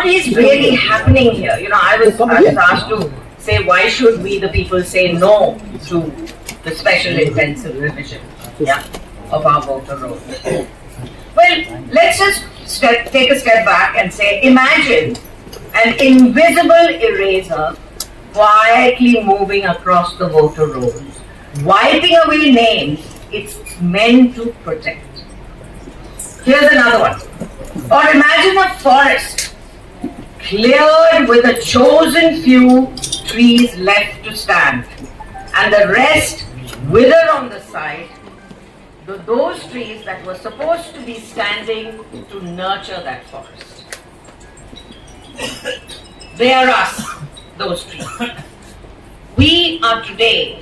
what is really happening here? I was asked to say, why should we, the people, say no to the special intensive revision, of our voter rolls? Well, let's just take a step back and say, imagine an invisible eraser quietly moving across the voter rolls, wiping away names it's meant to protect. Here's another one. Or imagine a forest cleared with a chosen few trees left to stand, and the rest wither on the side, those trees that were supposed to be standing to nurture that forest. They are us, those trees. We are today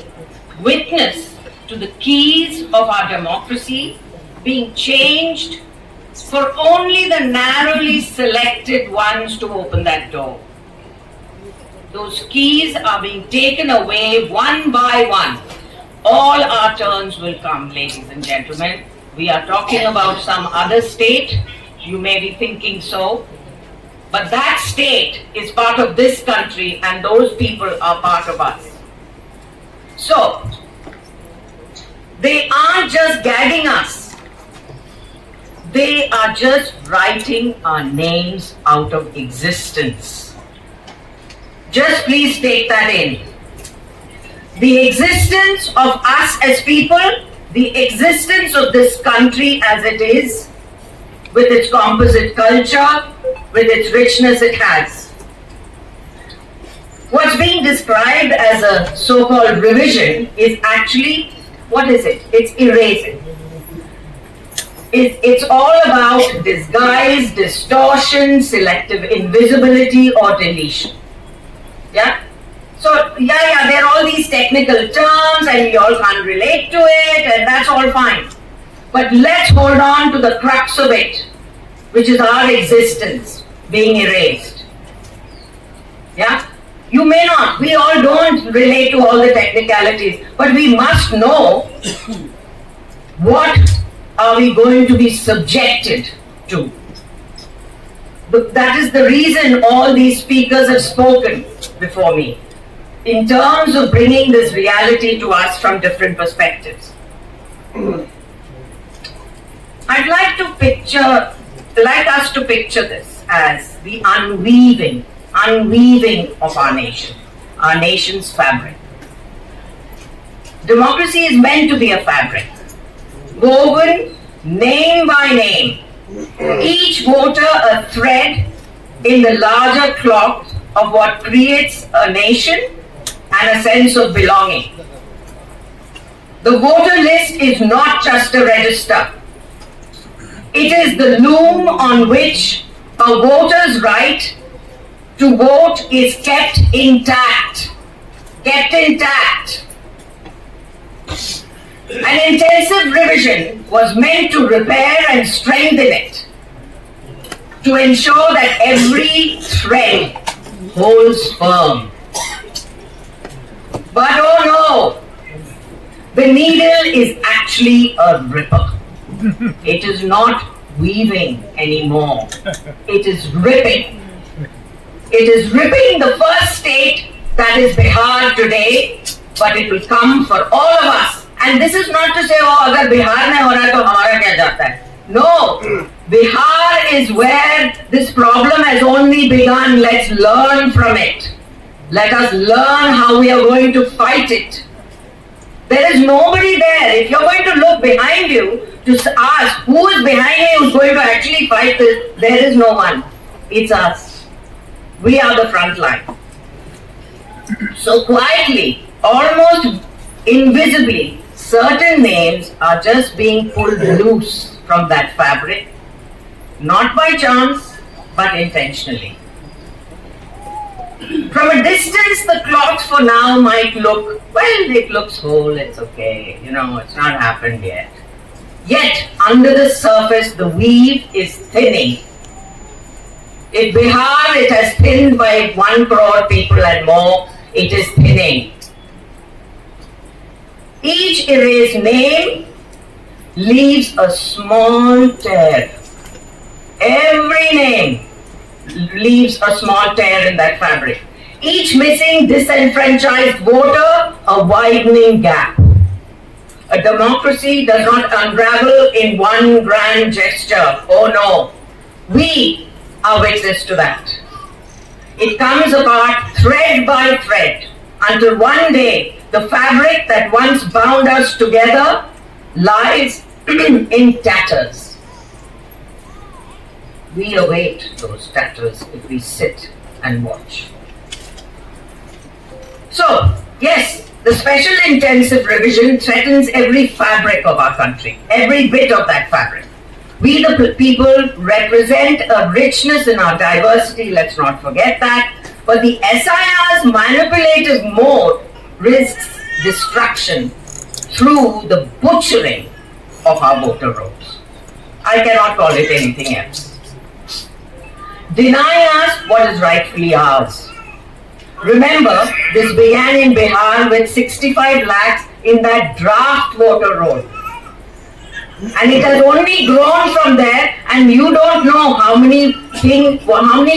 witness to the keys of our democracy being changed for only the narrowly selected ones to open that door. Those keys are being taken away one by one. All our turns will come, ladies and gentlemen. We are talking about some other state. You may be thinking so. But that state is part of this country, and those people are part of us. So, they aren't just gagging us. They are just writing our names out of existence. Just please take that in. The existence of us as people, the existence of this country as it is, with its composite culture, with its richness it has. What's being described as a so-called revision is actually, what is it? It's erasing. It's all about disguise, distortion, selective invisibility, or deletion. Yeah? So, there are all these technical terms and we all can't relate to it, and that's all fine. But let's hold on to the crux of it, which is our existence being erased. Yeah? You may not, we all don't relate to all the technicalities, but we must know what are we going to be subjected to. That is the reason all these speakers have spoken before me, in terms of bringing this reality to us from different perspectives. I'd like us to picture this as the unweaving of our nation, our nation's fabric. Democracy is meant to be a fabric, woven name by name, each voter a thread in the larger cloth of what creates a nation and a sense of belonging. The voter list is not just a register. It is the loom on which a voter's right to vote is kept intact. An intensive revision was meant to repair and strengthen it, to ensure that every thread holds firm. But oh no, the needle is actually a ripper. It is not weaving anymore. It is ripping. It is ripping the first state that is Bihar today, but it will come for all of us. And this is not to say, oh, agar Bihar mein ho raha hai, to hamara kya jata hai. No, Bihar is where this problem has only begun. Let's learn from it. Let us learn how we are going to fight it. There is nobody there. If you're going to look behind you to ask who is behind you who's going to actually fight this, there is no one. It's us. We are the front line. So quietly, almost invisibly, certain names are just being pulled loose from that fabric, not by chance, but intentionally. From a distance, the cloth for now might look, well, it looks whole, it's okay, it's not happened yet. Yet, under the surface, the weave is thinning. In Bihar, it has thinned by 1 crore people and more. It is thinning. Each erased name leaves a small tear. Every name leaves a small tear in that fabric. Each missing disenfranchised voter, a widening gap. A democracy does not unravel in one grand gesture. Oh no. We are witness to that. It comes apart thread by thread until one day the fabric that once bound us together lies in tatters. We await those tatters if we sit and watch. So, yes, the special intensive revision threatens every fabric of our country, every bit of that fabric. We the people represent a richness in our diversity, let's not forget that, but the SIR's manipulative mode risks destruction through the butchering of our voter rolls. I cannot call it anything else. Deny us what is rightfully ours. Remember, this began in Bihar with 65 lakhs in that draft voter roll. And it has only grown from there, and you don't know how many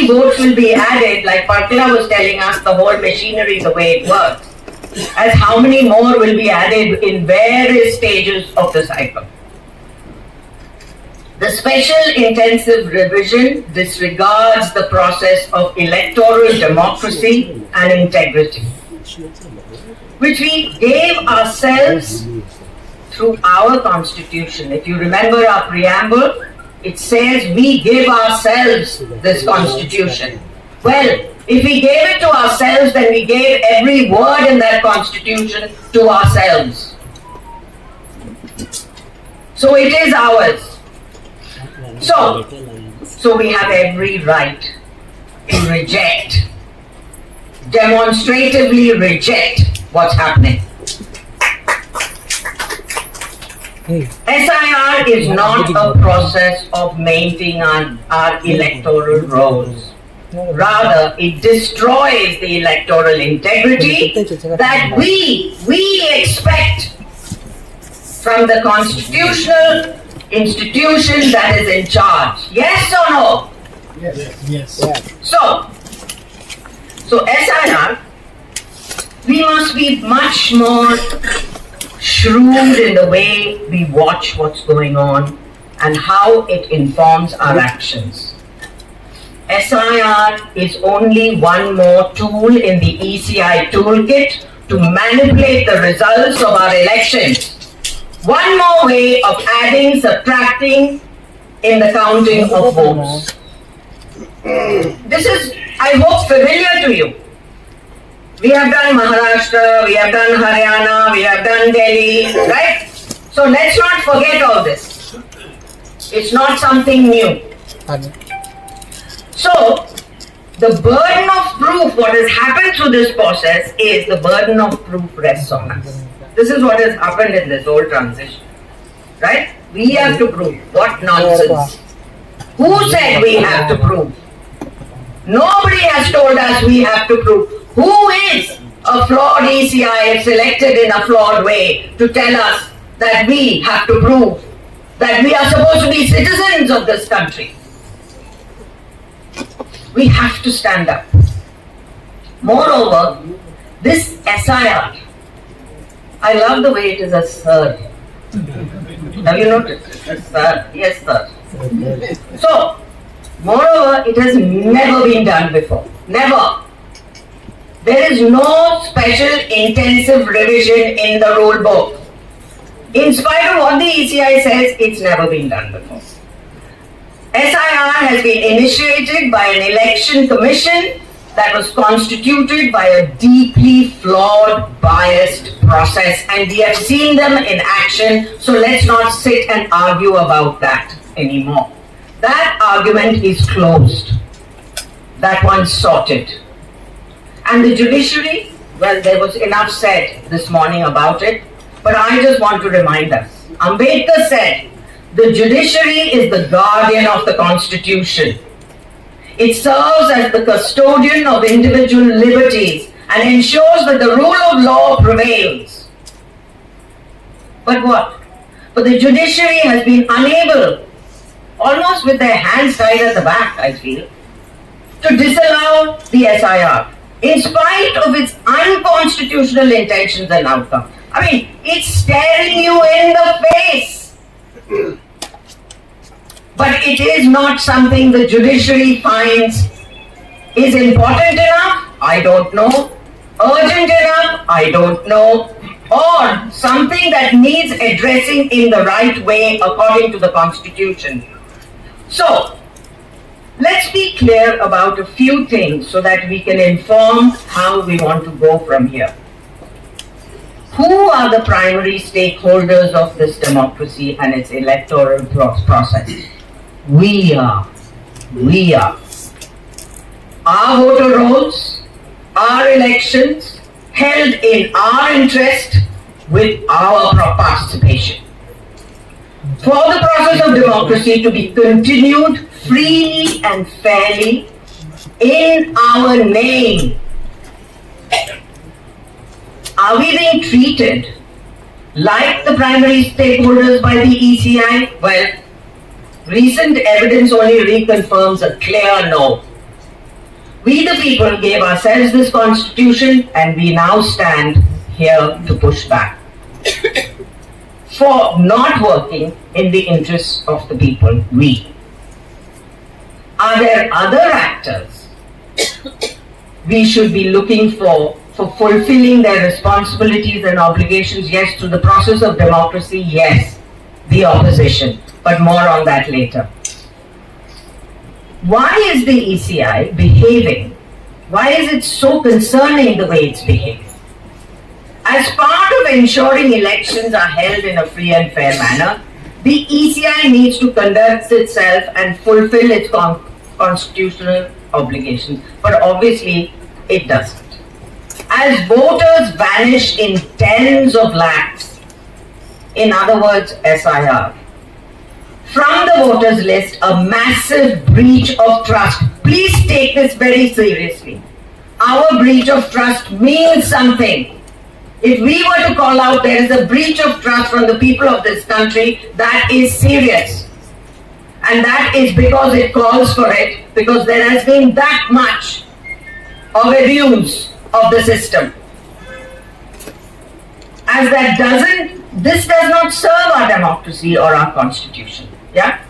votes will be added, like Parkla was telling us, the whole machinery, the way it works, as how many more will be added in various stages of the cycle. The special intensive revision disregards the process of electoral democracy and integrity, which we gave ourselves through our constitution. If you remember our preamble, it says we give ourselves this constitution. Well, if we gave it to ourselves, then we gave every word in that constitution to ourselves. So it is ours. So we have every right to reject, demonstratively reject what's happening. SIR is not a process of maintaining our electoral rolls. Rather, it destroys the electoral integrity that we expect from the constitutional institution that is in charge. Yes or no? Yes. So SIR, we must be much more shrewd in the way we watch what's going on and how it informs our actions. SIR is only one more tool in the ECI toolkit to manipulate the results of our elections. One more way of adding, subtracting in the counting of votes. This is, I hope, familiar to you. We have done Maharashtra, we have done Haryana, we have done Delhi, right? So let's not forget all this. It's not something new. So, the burden of proof, what has happened through this process is the burden of proof rests on us. This is what has happened in this whole transition. Right? We have to prove. What nonsense. Who said we have to prove? Nobody has told us we have to prove. Who is a flawed ECI if selected in a flawed way to tell us that we have to prove that we are supposed to be citizens of this country? We have to stand up. Moreover, this SIR, I love the way it is a sir. Have you noticed? Sir. Yes, sir. So, moreover, it has never been done before. Never. There is no special intensive revision in the rule book. In spite of what the ECI says, it's never been done before. SIR has been initiated by an election commission that was constituted by a deeply flawed, biased process, and we have seen them in action, so let's not sit and argue about that anymore. That argument is closed. That one's sorted. And the judiciary, well, there was enough said this morning about it, but I just want to remind us. Ambedkar said, the judiciary is the guardian of the Constitution. It serves as the custodian of individual liberties and ensures that the rule of law prevails. But what? But the judiciary has been unable, almost with their hands tied at the back, I feel, to disallow the SIR in spite of its unconstitutional intentions and outcome. I mean, it's staring you in the face. But it is not something the judiciary finds is important enough, I don't know. Urgent enough, I don't know. Or something that needs addressing in the right way according to the Constitution. So, let's be clear about a few things so that we can inform how we want to go from here. Who are the primary stakeholders of this democracy and its electoral process? We are. We are. Our voter rolls, our elections, held in our interest with our participation. For the process of democracy to be continued freely and fairly in our name, are we being treated like the primary stakeholders by the ECI? Well, recent evidence only reconfirms a clear no. We the people gave ourselves this constitution and we now stand here to push back for not working in the interests of the people, we. Are there other actors we should be looking for fulfilling their responsibilities and obligations? Yes. Through the process of democracy, yes. The opposition, but more on that later. Why is the ECI behaving? Why is it so concerning the way it's behaving? As part of ensuring elections are held in a free and fair manner, the ECI needs to conduct itself and fulfill its constitutional obligations. But obviously, it doesn't. As voters vanish in tens of lakhs, in other words, SIR, from the voters list, a massive breach of trust. Please take this very seriously. Our breach of trust means something. If we were to call out there is a breach of trust from the people of this country, that is serious. And that is because it calls for it, because there has been that much of abuse of the system. As that this does not serve our democracy or our constitution. Yeah?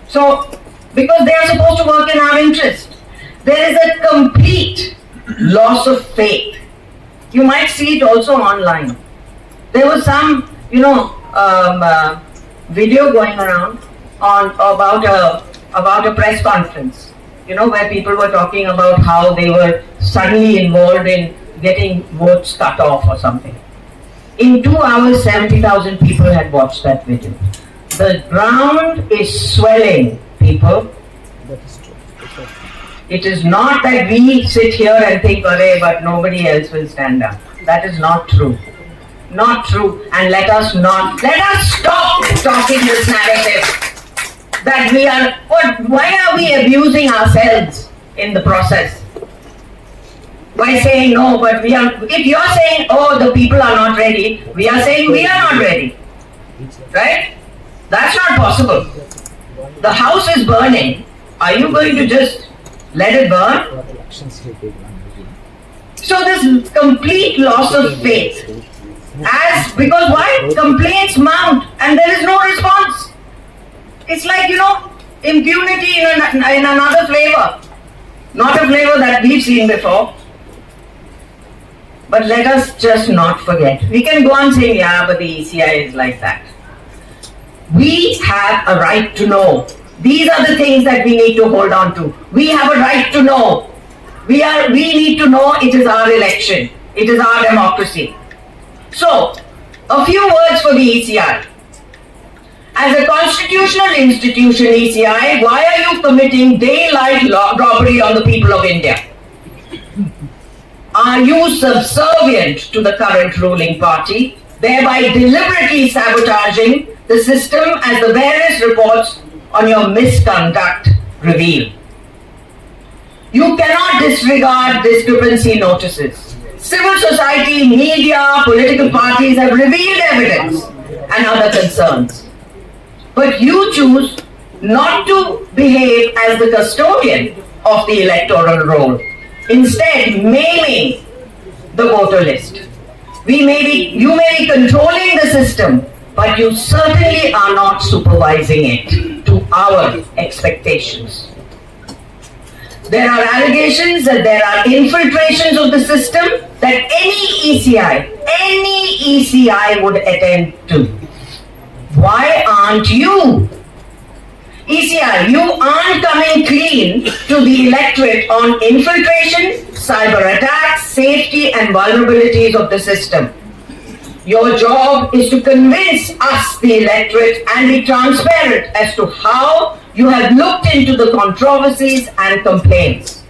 So, because they are supposed to work in our interest. There is a complete loss of faith. You might see it also online. There was some, video going around about a press conference, where people were talking about how they were suddenly involved in getting votes cut off or something. In 2 hours, 70,000 people had watched that video. The ground is swelling, people. It is not that we sit here and think, but nobody else will stand up. That is not true. Not true. And let us stop talking this narrative that why are we abusing ourselves in the process? By saying no, but if you're saying, the people are not ready, we are saying we are not ready. Right? That's not possible. The house is burning. Are you going to just let it burn? So this complete loss of faith. Because why? Complaints mount and there is no response. It's like, impunity in another flavor. Not a flavor that we've seen before. But let us just not forget. We can go on saying, but the ECI is like that. We have a right to know. These are the things that we need to hold on to. We have a right to know. We need to know it is our election. It is our democracy. So, a few words for the ECI. As a constitutional institution, ECI, why are you committing daylight robbery on the people of India? Are you subservient to the current ruling party, thereby deliberately sabotaging the system as the various reports on your misconduct reveal? You cannot disregard discrepancy notices. Civil society, media, political parties have revealed evidence and other concerns. But you choose not to behave as the custodian of the electoral roll, instead maiming the voter list. You may be controlling the system, but you certainly are not supervising it to our expectations. There are allegations that there are infiltrations of the system that any ECI would attend to. Why aren't you? ECI, you aren't coming clean to the electorate on infiltration, cyber attacks, safety and vulnerabilities of the system. Your job is to convince us, the electorate, and be transparent as to how you have looked into the controversies and complaints.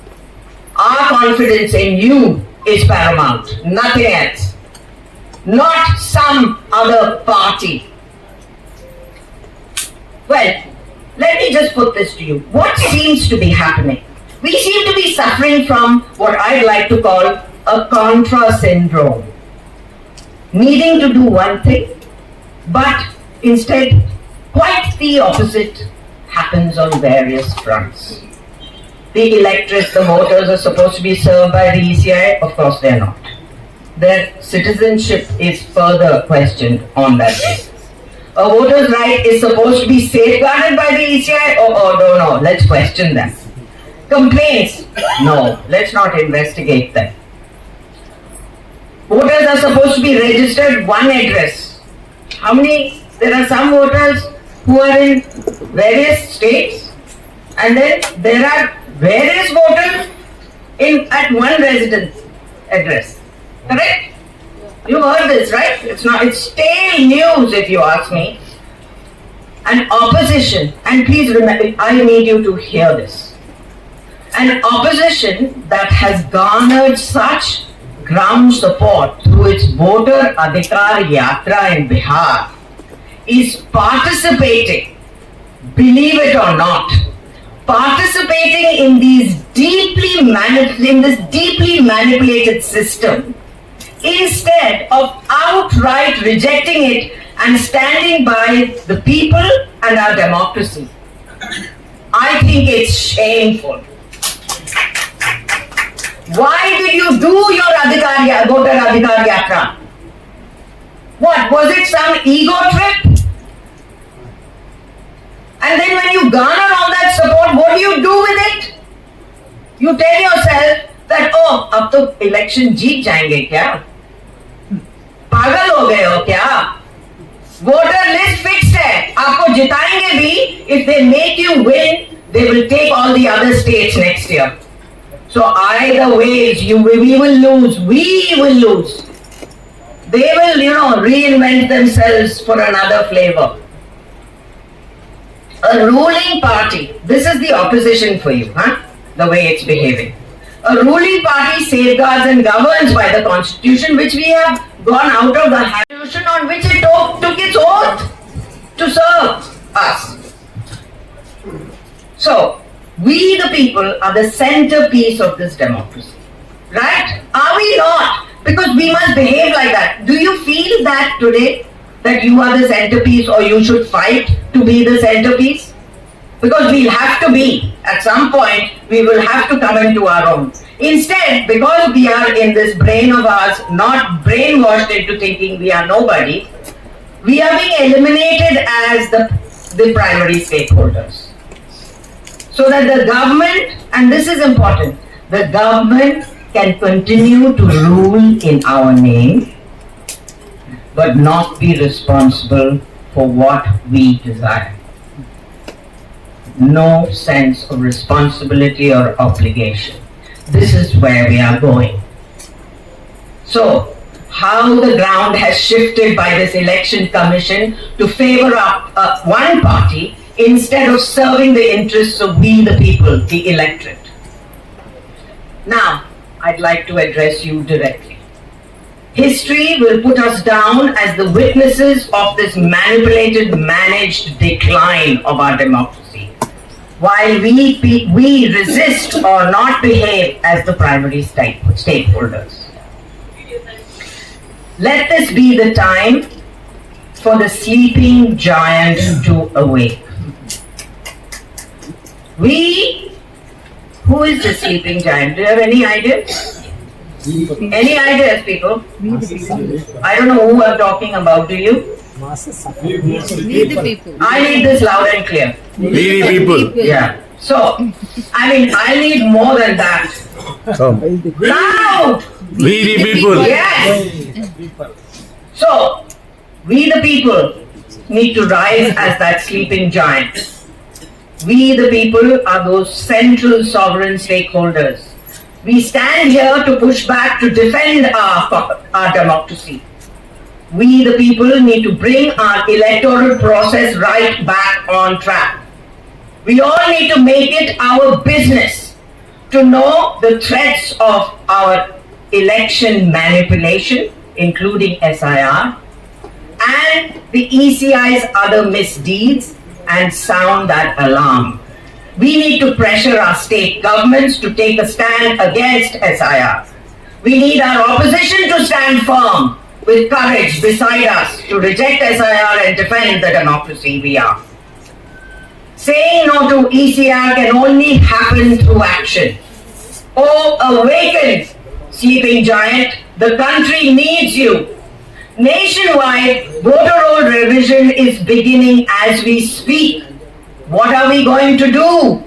Our confidence in you is paramount, nothing else. Not some other party. Well, let me just put this to you. What seems to be happening? We seem to be suffering from what I'd like to call a contra syndrome. Needing to do one thing, but instead quite the opposite happens on various fronts. The electorate, the voters are supposed to be served by the ECI. Of course they're not. Their citizenship is further questioned on that basis. A voter's right is supposed to be safeguarded by the ECI. No, let's question them. Complaints, no, let's not investigate them. Voters are supposed to be registered one address. How many? There are some voters who are in various states, and then there are various voters at one residence address. Correct? You heard this, right? It's stale news if you ask me. An opposition, and please remember, I need you to hear this. An opposition that has garnered such ground support through its voter Adhikar Yatra in Bihar is participating, believe it or not, participating in this deeply manipulated system instead of outright rejecting it and standing by the people and our democracy. I think it's shameful. Why did you do your voter Adhikar Yatra? What, was it some ego trip? And then when you garner all that support, what do you do with it? You tell yourself that, oh, अब तो election जीत जाएंगे क्या? पागल हो गए हो क्या? Voter list fixed है, आपको जिताएंगे भी. If they make you win, they will take all the other states next year. So either ways, we will lose. We will lose. They will, reinvent themselves for another flavor. A ruling party, this is the opposition for you, the way it's behaving. A ruling party safeguards and governs by the constitution, which we have gone out of the constitution on which it took its oath to serve us. So, we the people are the centerpiece of this democracy. Right? Are we not? Because we must behave like that. Do you feel that today? That you are the centerpiece, or you should fight to be the centerpiece? Because we'll have to be. At some point, we will have to come into our own. Instead, because we are in this brain of ours, not brainwashed into thinking we are nobody, we are being eliminated as the primary stakeholders. So that the government, and this is important, the government can continue to rule in our name, but not be responsible for what we desire. No sense of responsibility or obligation. This is where we are going. So, how the ground has shifted by this election commission to favor up one party instead of serving the interests of we the people, the electorate. Now, I'd like to address you directly. History will put us down as the witnesses of this manipulated, managed decline of our democracy, while we resist or not behave as the primary stakeholders. Let this be the time for the sleeping giant to awake. Who is the sleeping giant? Do you have any ideas? Any ideas, people? I don't know who I'm talking about. Do you? We the people. I need this loud and clear. We the people. Yeah. So, I need more than that. Loud! We the people. Yes! So, we the people need to rise as that sleeping giant. We the people are those central sovereign stakeholders. We stand here to push back to defend our democracy. We the people need to bring our electoral process right back on track. We all need to make it our business to know the threats of our election manipulation, including SIR, and the ECI's other misdeeds, and sound that alarm. We need to pressure our state governments to take a stand against SIR. We need our opposition to stand firm with courage beside us to reject SIR and defend the democracy we are. Saying no to ECR can only happen through action. Oh, awaken, sleeping giant, the country needs you. Nationwide, voter roll revision is beginning as we speak. What are we going to do?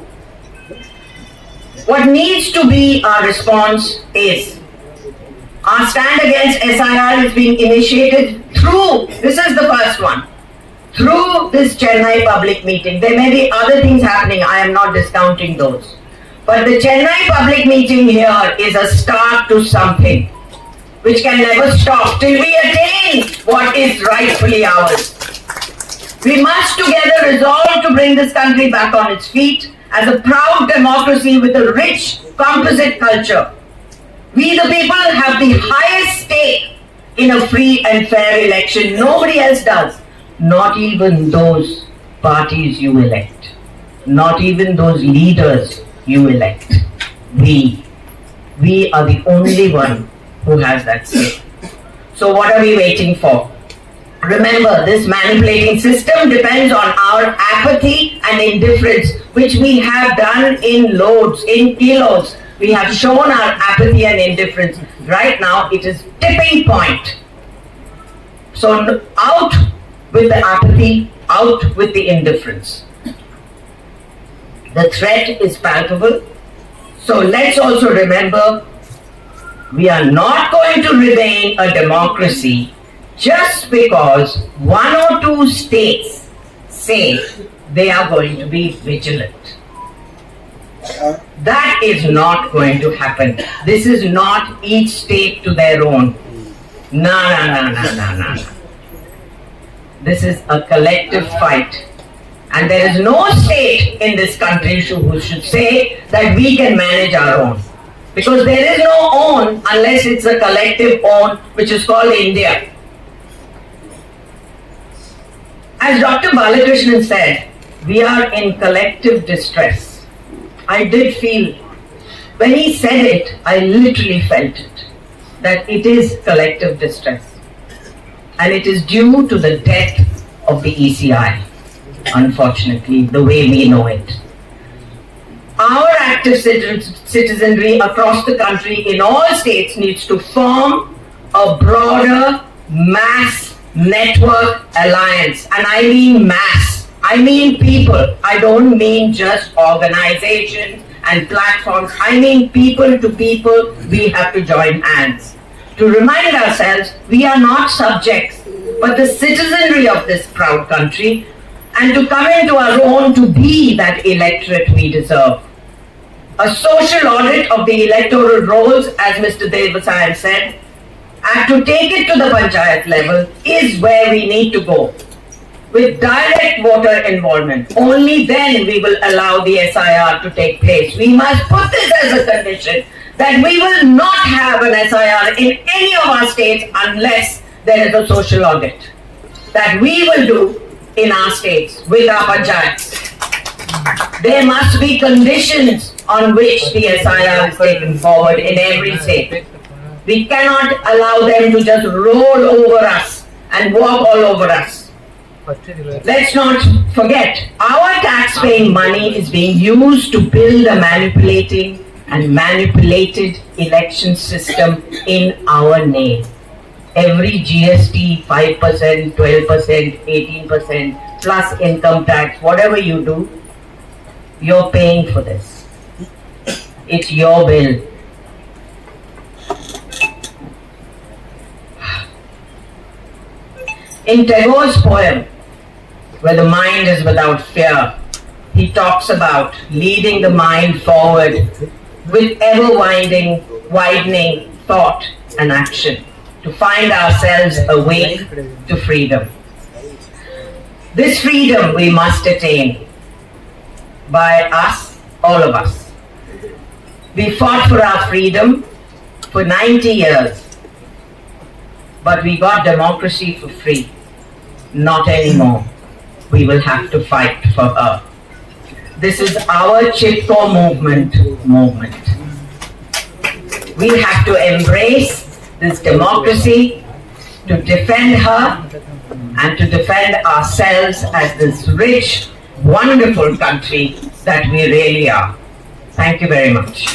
What needs to be our response is our stand against SIR is being initiated through, this is the first one, through this Chennai public meeting. There may be other things happening, I am not discounting those. But the Chennai public meeting here is a start to something which can never stop till we attain what is rightfully ours. We must together resolve to bring this country back on its feet as a proud democracy with a rich composite culture. We the people have the highest stake in a free and fair election. Nobody else does. Not even those parties you elect. Not even those leaders you elect. We are the only one who has that stake. So what are we waiting for? Remember, this manipulating system depends on our apathy and indifference, which we have done in loads, in kilos. We have shown our apathy and indifference. Right now, it is tipping point. So out with the apathy, out with the indifference. The threat is palpable. So let's also remember, we are not going to remain a democracy just because one or two states say they are going to be vigilant. That is not going to happen. This is not each state to their own. No. This is a collective fight. And there is no state in this country who should say that we can manage our own. Because there is no own unless it's a collective own, which is called India. As Dr. Balakrishnan said, we are in collective distress. I did feel, when he said it, I literally felt it, that it is collective distress. And it is due to the death of the ECI, unfortunately, the way we know it. Our active citizenry across the country in all states needs to form a broader mass network alliance. And I mean mass. I mean people. I don't mean just organizations and platforms. I mean people to people. We have to join hands to remind ourselves we are not subjects, but the citizenry of this proud country, and to come into our own to be that electorate we deserve. A social audit of the electoral rolls, as Mr. Devasayam said, and to take it to the panchayat level is where we need to go. With direct voter involvement, only then we will allow the SIR to take place. We must put this as a condition that we will not have an SIR in any of our states unless there is a social audit that we will do in our states with our panchayats. There must be conditions on which the SIR is taken forward in every state. We cannot allow them to just roll over us and walk all over us. Let's not forget, our tax-paying money is being used to build a manipulating and manipulated election system in our name. Every GST, 5%, 12%, 18%, plus income tax, whatever you do, you're paying for this. It's your bill. In Tagore's poem, Where the Mind is Without Fear, he talks about leading the mind forward with widening thought and action to find ourselves awake to freedom. This freedom we must attain by us, all of us. We fought for our freedom for 90 years, but we got democracy for free. Not anymore. We will have to fight for her. This is our Chipko movement. We have to embrace this democracy to defend her and to defend ourselves as this rich, wonderful country that we really are. Thank you very much.